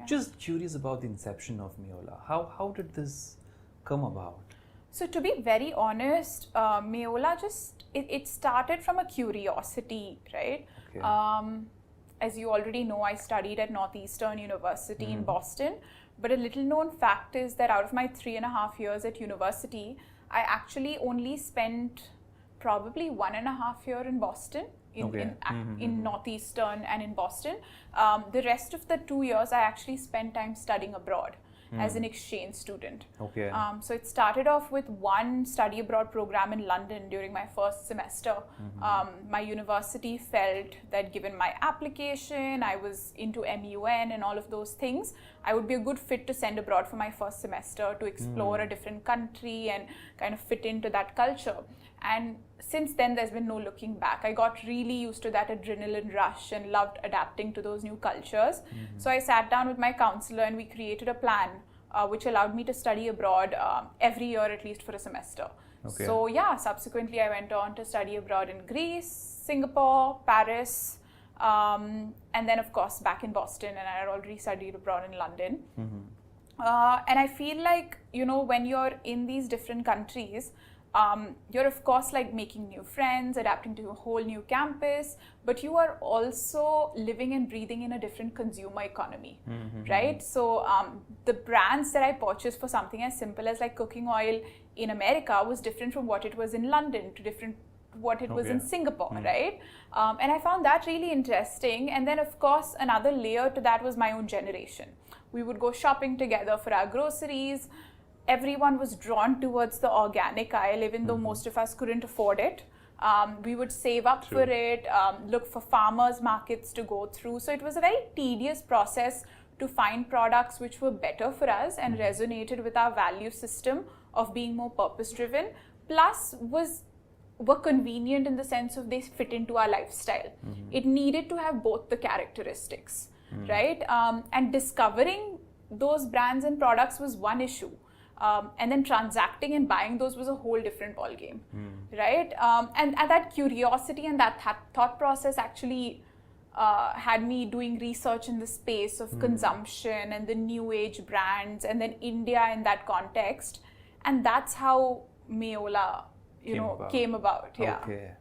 Just curious about the inception of Meolaa. How did this come about? So to be very honest, Meolaa it started from a curiosity, right? Okay. As you already know, I studied at Northeastern University in Boston. But a little known fact is that out of my 3.5 years at university, I actually only spent probably 1.5 years in Boston, in Northeastern and in Boston. The rest of the 2 years, I actually spent time studying abroad as an exchange student. Okay. So it started off with one study abroad program in London during my first semester. My university felt that given my application, I was into MUN and all of those things, I would be a good fit to send abroad for my first semester to explore a different country and kind of fit into that culture. And since then, there's been no looking back. I got really used to that adrenaline rush and loved adapting to those new cultures. So I sat down with my counselor and we created a plan which allowed me to study abroad every year at least for a semester. Okay. So yeah, subsequently I went on to study abroad in Greece, Singapore, Paris, and then of course back in Boston, and I had already studied abroad in London. And I feel like, when you're in these different countries, you're of course like making new friends, adapting to a whole new campus, but you are also living and breathing in a different consumer economy, right? So the brands that I purchased for something as simple as like cooking oil in America was different from what it was in London to different what it was in Singapore, right? And I found that really interesting. And then of course another layer to that was my own generation. We would go shopping together for our groceries. Everyone was drawn towards the organic aisle, even though most of us couldn't afford it. We would save up for it, look for farmers markets to go through. So it was a very tedious process to find products which were better for us and resonated with our value system of being more purpose driven, plus were convenient in the sense of they fit into our lifestyle. It needed to have both the characteristics, right? And discovering those brands and products was one issue. And then transacting and buying those was a whole different ballgame, right? And that curiosity and that thought process actually had me doing research in the space of consumption and the new age brands, and then India in that context. And that's how Meolaa, came about. Yeah. Okay.